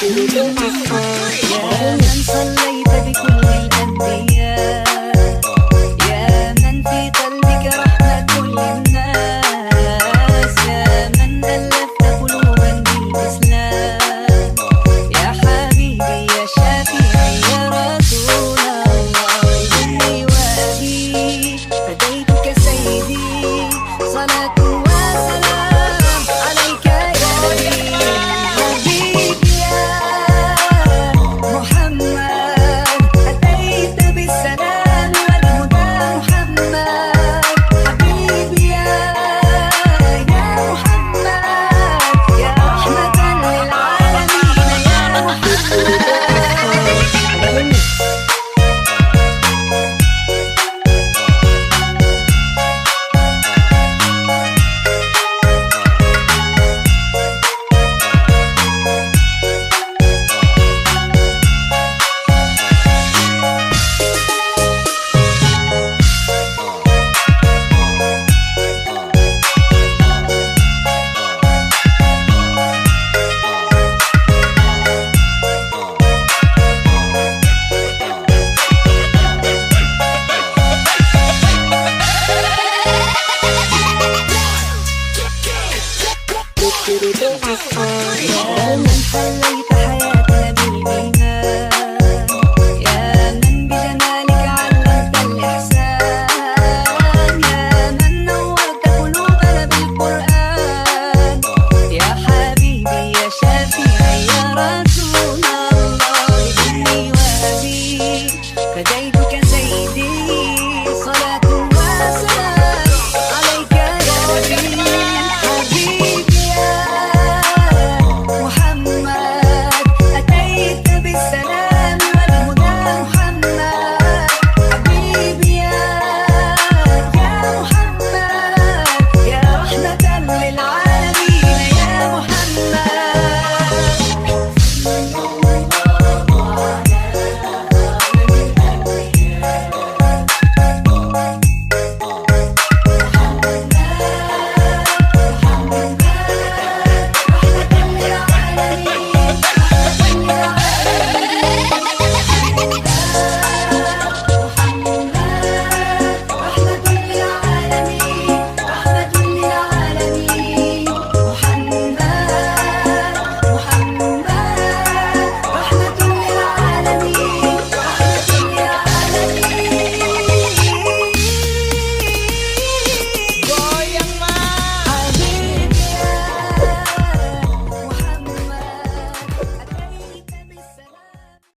يا من صليت بكل الأنبياء، يا من في قلبك رحمة كل الناس، يا من ألفت قلوبا بالإسلام، يا حبيبي يا شفيعي يا رسول الله. أمي وأبي فديتك سيدي، صلاة وسلام عليك يا نبي. حبيبي يا محمد أتيت بالسلام والهدى محمد، حبيبي يا محمد يا رحمة للعالمين يا محمد. يا من حليت حياتي